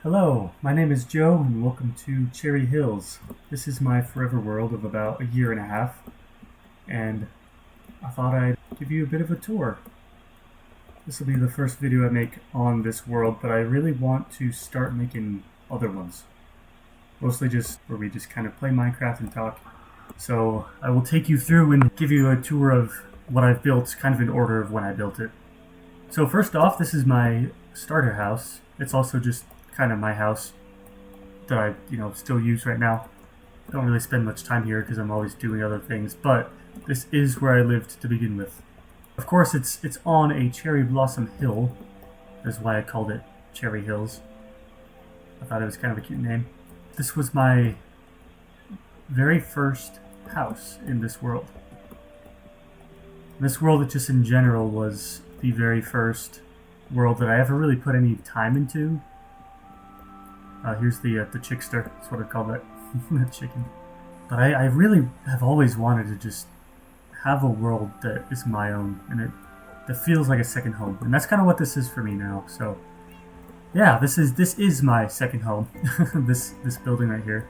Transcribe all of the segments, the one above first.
Hello, my name is Joe, and welcome to Cherry Hills. This is my forever world of about a year and a half, and I thought I'd give you a bit of a tour. This will be the first video I make on this world, but I really want to start making other ones. Mostly just where we just kind of play Minecraft and talk. So I will take you through and give you a tour of what I've built, kind of in order of when I built it. So first off, this is my starter house. It's also just kind of my house that I, still use right now. Don't really spend much time here because I'm always doing other things, but this is where I lived to begin with. Of course, it's on a cherry blossom hill. That's why I called it Cherry Hills. I thought it was kind of a cute name. This was my very first house in this world. This world, just in general, was the very first world that I ever really put any time into. Here's the chickster. That's what I call that. The chicken. But I really have always wanted to just have a world that is my own, and that feels like a second home. And that's kind of what this is for me now. So, yeah, this is my second home. this building right here.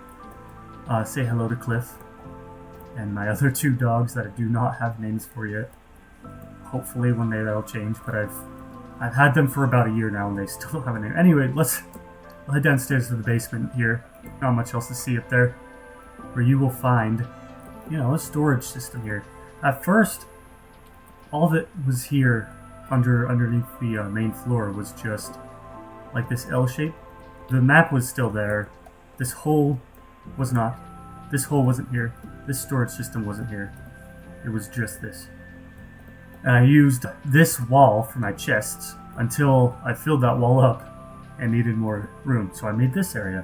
Say hello to Cliff and my other two dogs that I do not have names for yet. Hopefully one day that'll change, but I've had them for about a year now and they still don't have a name. Anyway, I'll head downstairs to the basement here. Not much else to see up there, where you will find, a storage system here. At first, all that was here underneath the main floor was just like this L shape. The map was still there. This hole was not. This hole wasn't here. This storage system wasn't here. It was just this. And I used this wall for my chests until I filled that wall up and needed more room. So I made this area.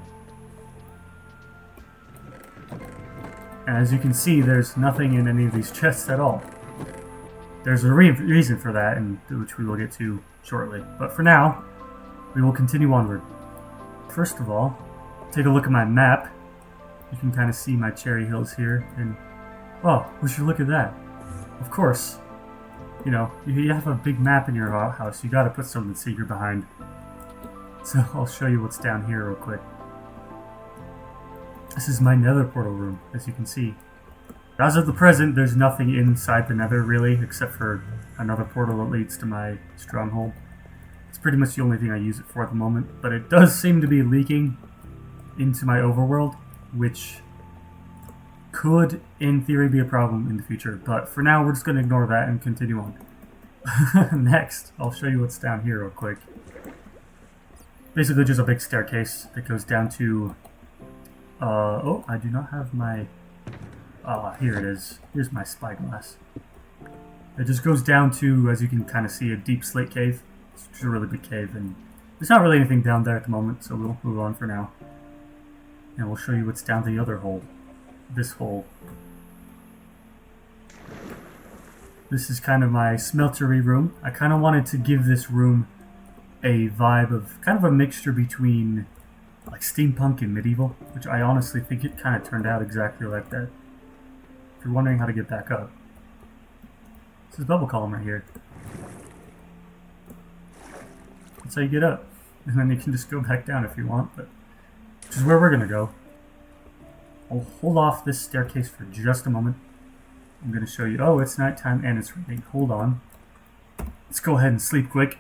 And as you can see, there's nothing in any of these chests at all. There's a reason for that, and which we will get to shortly. But for now, we will continue onward. First of all, take a look at my map. You can kind of see my Cherry Hills here, and oh, would you look at that? Of course, you have a big map in your house, you gotta put something secret behind. So I'll show you what's down here real quick. This is my nether portal room, as you can see. As of the present, there's nothing inside the nether really, except for another portal that leads to my stronghold. It's pretty much the only thing I use it for at the moment, but it does seem to be leaking into my overworld, which could, in theory, be a problem in the future. But for now, we're just going to ignore that and continue on. Next, I'll show you what's down here real quick. Basically just a big staircase that goes down to... oh, I do not have my... here it is. Here's my spyglass. It just goes down to, as you can kind of see, a deep slate cave. It's just a really big cave, and there's not really anything down there at the moment, so we'll move on for now. And we'll show you what's down the other hole. This hole. This is kind of my smeltery room. I kind of wanted to give this room a vibe of kind of a mixture between like steampunk and medieval, which I honestly think it kind of turned out exactly like that. If you're wondering how to get back up, this is bubble column right here. That's how you get up, and then you can just go back down if you want, but which is where we're gonna go. I'll hold off this staircase for just a moment. I'm gonna show you. Oh, it's nighttime and it's raining. Hold on. Let's go ahead and sleep quick.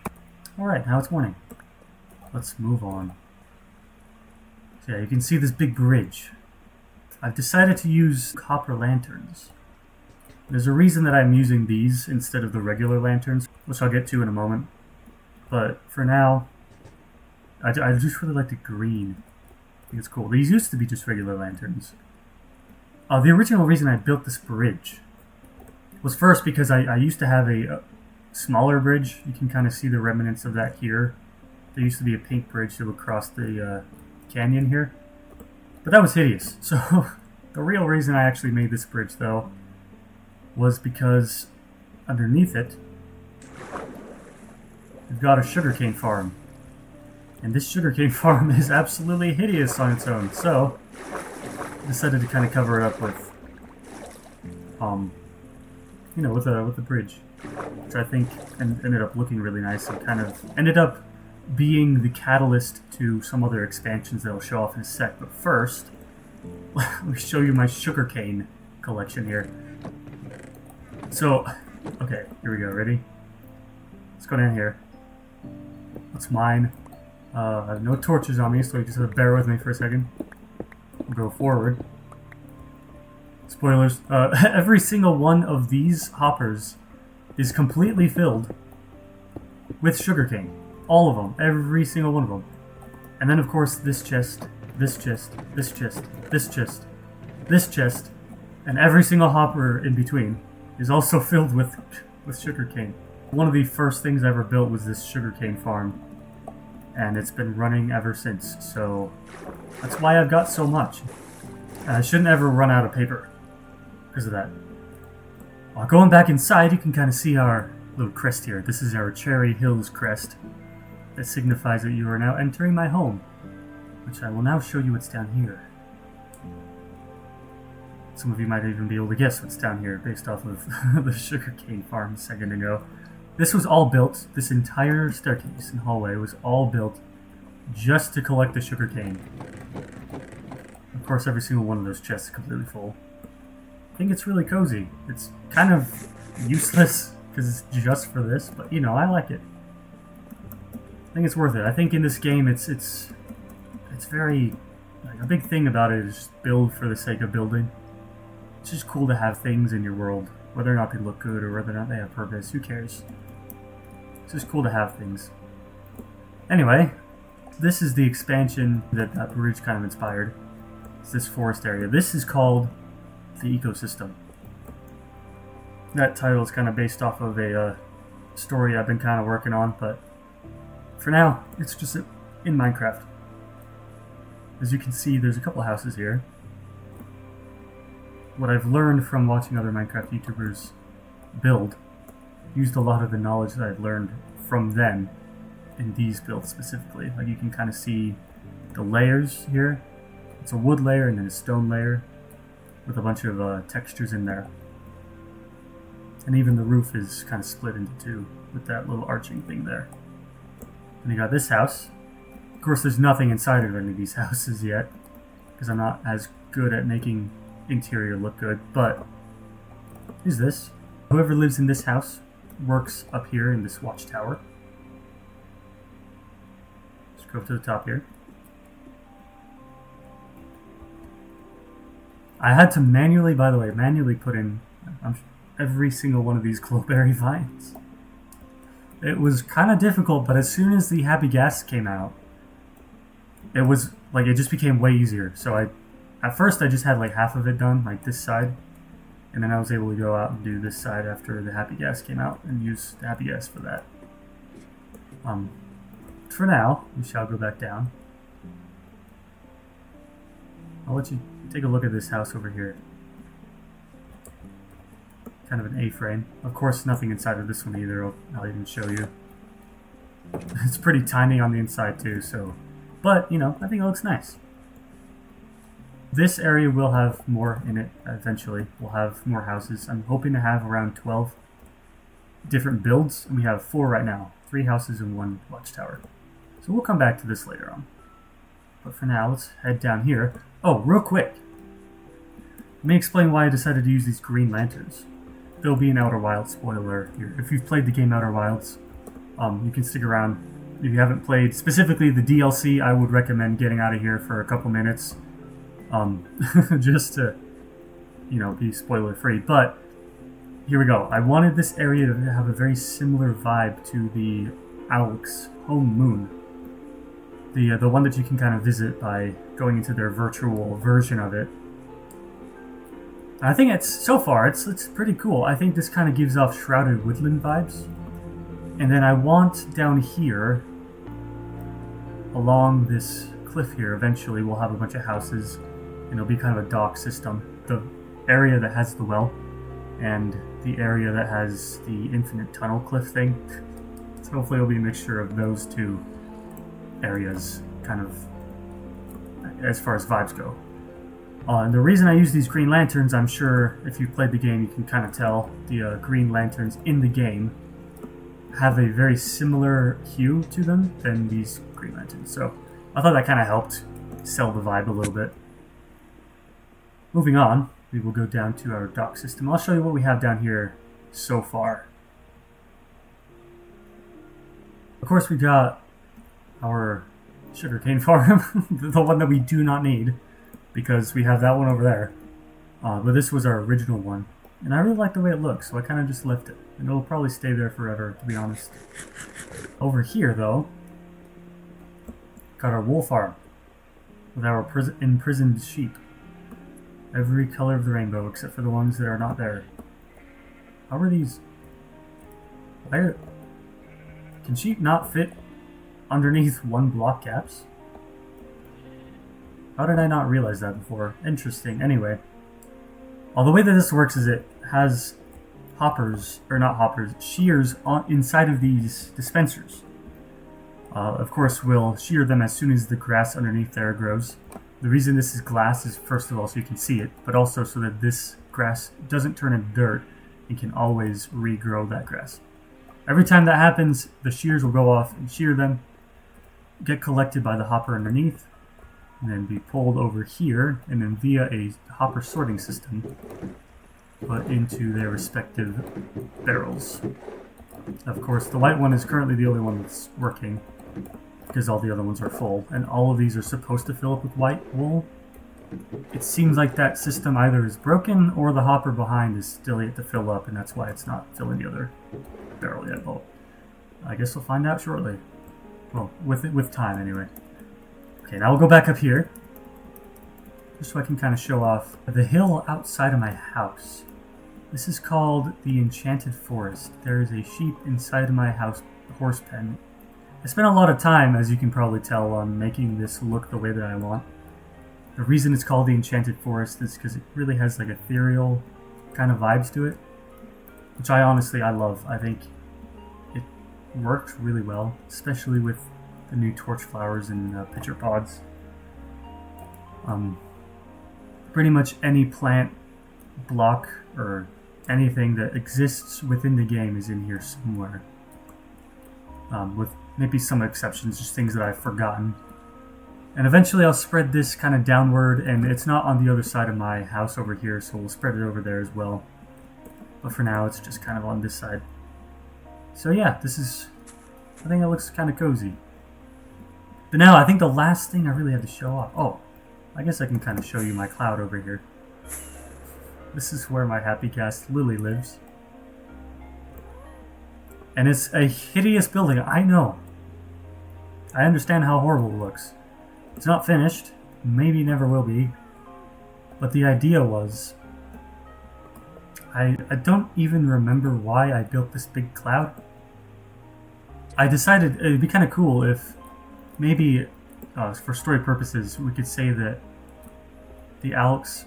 Alright, now it's morning. Let's move on. So yeah, you can see this big bridge. I've decided to use copper lanterns. There's a reason that I'm using these instead of the regular lanterns, which I'll get to in a moment. But for now, I just really like the green. I think it's cool. These used to be just regular lanterns. The original reason I built this bridge was first because I used to have a smaller bridge. You can kind of see the remnants of that here. There used to be a pink bridge that would cross the canyon here. But that was hideous. So the real reason I actually made this bridge, though, was because underneath it, we've got a sugarcane farm. And this sugarcane farm is absolutely hideous on its own, so I decided to kind of cover it up with, with a bridge, which I think ended up looking really nice and kind of ended up being the catalyst to some other expansions that I'll show off in a sec. But first, let me show you my sugarcane collection here. So, okay, here we go. Ready? Let's go down here. That's mine. I have no torches on me, so you just have to bear with me for a second. We'll go forward. Spoilers. Every single one of these hoppers is completely filled with sugarcane. All of them. Every single one of them. And then, of course, this chest, this chest, this chest, this chest, this chest, and every single hopper in between is also filled with sugarcane. One of the first things I ever built was this sugarcane farm, and it's been running ever since, so that's why I've got so much. I shouldn't ever run out of paper because of that. Going back inside, you can kind of see our little crest here. This is our Cherry Hills crest. That signifies that you are now entering my home, which I will now show you what's down here. Some of you might even be able to guess what's down here based off of the sugarcane farm a second ago. This was all built, this entire staircase and hallway was all built just to collect the sugarcane. Of course, every single one of those chests is completely full. I think it's really cozy. It's kind of useless because it's just for this, but you know, I like it. I think it's worth it. I think in this game, it's very, like, a big thing about it is just build for the sake of building. It's just cool to have things in your world, whether or not they look good or whether or not they have purpose. Who cares? It's just cool to have things. Anyway, this is the expansion that that bridge kind of inspired. It's this forest area. This is called the ecosystem. That title is kind of based off of a story I've been kind of working on, but for now, it's just in Minecraft. As you can see, there's a couple houses here. What I've learned from watching other Minecraft YouTubers build, used a lot of the knowledge that I've learned from them in these builds specifically. Like, you can kind of see the layers here. It's a wood layer and then a stone layer with a bunch of textures in there. And even the roof is kind of split into two with that little arching thing there. And you got this house. Of course, there's nothing inside of any of these houses yet, because I'm not as good at making interior look good, but here's this. Whoever lives in this house works up here in this watchtower. Let's go up to the top here. I had to manually, by the way, put in every single one of these glowberry vines. It was kind of difficult, but as soon as the Happy Gas came out, it was like, it just became way easier. So at first I just had like half of it done, like this side, and then I was able to go out and do this side after the Happy Gas came out and use the Happy Gas for that. For now, we shall go back down. I'll let you take a look at this house over here. Kind of an A-frame. Of course, nothing inside of this one either. I'll even show you. It's pretty tiny on the inside too, so... But, you know, I think it looks nice. This area will have more in it eventually. We'll have more houses. I'm hoping to have around 12 different builds, and we have 4 right now. 3 houses and 1 watchtower. So we'll come back to this later on. But for now, let's head down here. Oh, real quick. Let me explain why I decided to use these green lanterns. There'll be an Outer Wilds spoiler here. If you've played the game Outer Wilds, you can stick around. If you haven't played specifically the DLC, I would recommend getting out of here for a couple minutes, just to, you know, be spoiler free. But here we go. I wanted this area to have a very similar vibe to the Alex home moon, the one that you can kind of visit by going into their virtual version of it. I think so far it's pretty cool. I think this kind of gives off Shrouded Woodland vibes. And then I want down here, along this cliff here, eventually we'll have a bunch of houses, and it'll be kind of a dock system. The area that has the well, and the area that has the infinite tunnel cliff thing. So hopefully it'll be a mixture of those two areas, kind of, as far as vibes go. And the reason I use these green lanterns, I'm sure if you've played the game you can kind of tell, the green lanterns in the game have a very similar hue to them than these Green Lanterns. So I thought that kind of helped sell the vibe a little bit. Moving on, we will go down to our dock system. I'll show you what we have down here so far. Of course, we got our sugarcane farm, the one that we do not need, because we have that one over there. But this was our original one, and I really like the way it looks, so I kind of just left it. And it'll probably stay there forever, to be honest. Over here, though, got our wool farm with our imprisoned sheep. Every color of the rainbow, except for the ones that are not there. How are these? Can sheep not fit underneath one block caps? How did I not realize that before? Interesting. Anyway, the way that this works is it has hoppers, or not hoppers, shears inside of these dispensers. Of course, we'll shear them as soon as the grass underneath there grows. The reason this is glass is, first of all, so you can see it, but also so that this grass doesn't turn into dirt and can always regrow that grass. Every time that happens, the shears will go off and shear them, get collected by the hopper underneath, and then be pulled over here, and then via a hopper sorting system, put into their respective barrels. Of course, the white one is currently the only one that's working, because all the other ones are full, and all of these are supposed to fill up with white wool. It seems like that system either is broken, or the hopper behind is still yet to fill up, and that's why it's not filling the other barrel yet. Well, I guess we'll find out shortly. Well, with time, anyway. Okay, now we'll go back up here, just so I can kind of show off the hill outside of my house. This is called the Enchanted Forest. There is a sheep inside of my house horse pen. I spent a lot of time, as you can probably tell, on making this look the way that I want. The reason it's called the Enchanted Forest is because it really has like ethereal kind of vibes to it, which I love. I think it worked really well, especially with the new torch flowers and pitcher pods. Pretty much any plant, block, or anything that exists within the game is in here somewhere. With maybe some exceptions, just things that I've forgotten. And eventually I'll spread this kind of downward, and it's not on the other side of my house over here, so we'll spread it over there as well. But for now, it's just kind of on this side. So yeah, I think it looks kind of cozy. But now, I think the last thing I really had to show off... Oh, I guess I can kind of show you my cloud over here. This is where my Happy Cast Lily lives. And it's a hideous building, I know. I understand how horrible it looks. It's not finished, maybe never will be. But the idea was... I don't even remember why I built this big cloud. I decided it'd be kind of cool if maybe, for story purposes, we could say that the Alex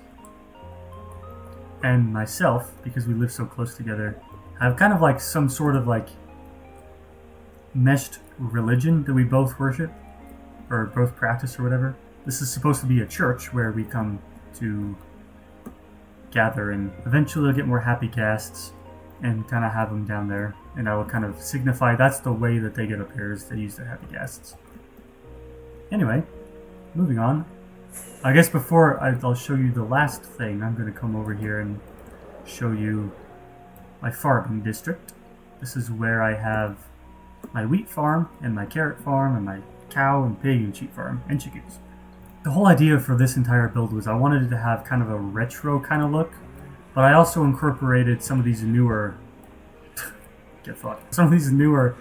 and myself, because we live so close together, have kind of like some sort of like meshed religion that we both worship, or both practice, or whatever. This is supposed to be a church where we come to gather, and eventually we'll get more Happy Casts and kind of have them down there, and I will kind of signify that's the way that they get up here, is they use their Happy Casts. Anyway, moving on. I guess before I'll show you the last thing, I'm going to come over here and show you my farming district. This is where I have my wheat farm, and my carrot farm, and my cow and pig and sheep farm, and chickens. The whole idea for this entire build was I wanted it to have kind of a retro kind of look, but I also incorporated some of these newer some of these newer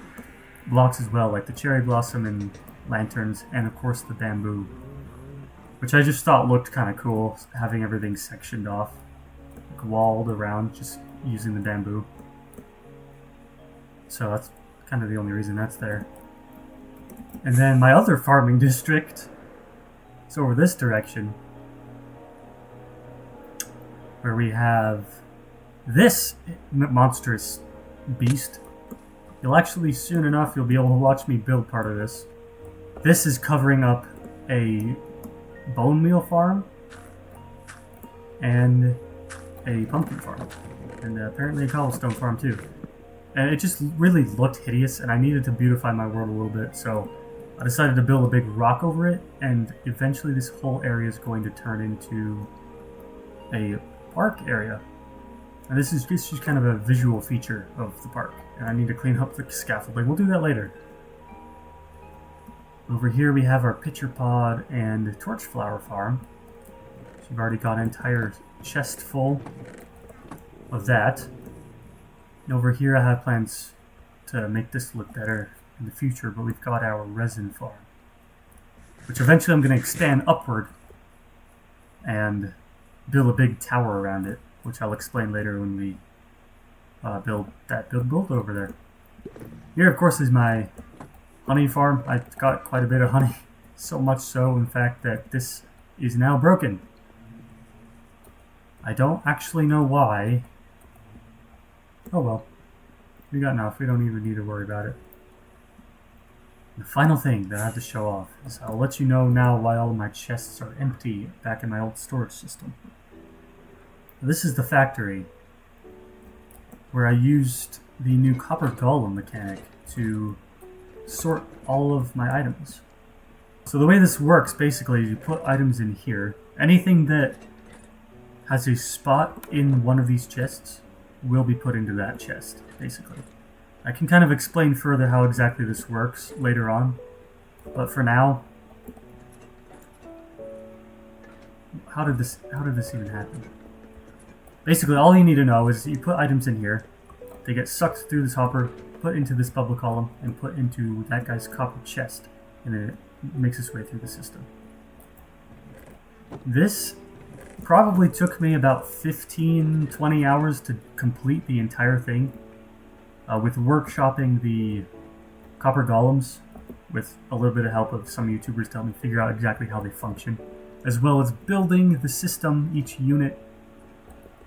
blocks as well, like the cherry blossom and lanterns, and of course the bamboo, which I just thought looked kind of cool, having everything sectioned off, like walled around, just using the bamboo. So that's kind of the only reason that's there. And then my other farming district is over this direction, where we have this monstrous beast. You'll actually, soon enough, you'll be able to watch me build part of this. This is covering up a bone meal farm and a pumpkin farm, and apparently a cobblestone farm too. And it just really looked hideous, and I needed to beautify my world a little bit, so I decided to build a big rock over it, and eventually this whole area is going to turn into a park area. And this is just kind of a visual feature of the park, and I need to clean up the scaffolding. We'll do that later. Over here we have our pitcher pod and torch flower farm. So we've already got an entire chest full of that. And over here I have plans to make this look better in the future, but we've got our resin farm, which eventually I'm going to expand upward and build a big tower around it, which I'll explain later when we build over there. Here, of course, is my honey farm. I got quite a bit of honey, so much so, in fact, that this is now broken. I don't actually know why. Oh well, we got enough. We don't even need to worry about it. The final thing that I have to show off is I'll let you know now why all of my chests are empty back in my old storage system. This is the factory where I used the new copper golem mechanic to sort all of my items. So the way this works basically is you put items in here. Anything that has a spot in one of these chests will be put into that chest, basically. I can kind of explain further how exactly this works later on, but for now, how did this even happen? Basically, all you need to know is you put items in here, they get sucked through this hopper, put into this bubble column, and put into that guy's copper chest, and then it makes its way through the system. This probably took me about 15-20 hours to complete the entire thing, with workshopping the copper golems, with a little bit of help of some YouTubers to help me figure out exactly how they function, as well as building the system, each unit,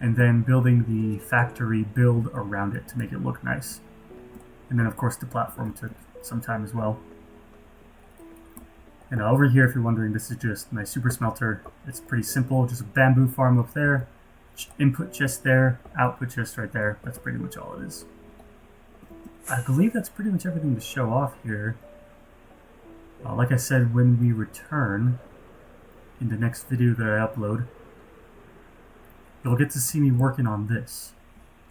and then building the factory build around it to make it look nice. And then, of course, the platform took some time as well. And over here, if you're wondering, this is just my super smelter. It's pretty simple, just a bamboo farm up there, input chest there, output chest right there. That's pretty much all it is. I believe that's pretty much everything to show off here. Like I said, when we return in the next video that I upload, you'll get to see me working on this.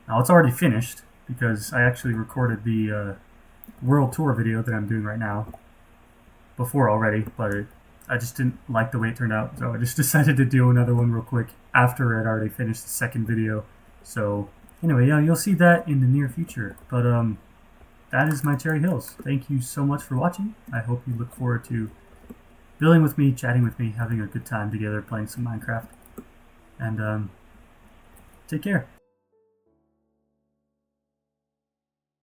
Now, it's already finished, because I actually recorded the world tour video that I'm doing right now before already, but I just didn't like the way it turned out, so I just decided to do another one real quick after I'd already finished the second video. So anyway, yeah, you'll see that in the near future, but that is my Cherry Hills. Thank you so much for watching. I hope you look forward to building with me, chatting with me, having a good time together, playing some Minecraft, and take care.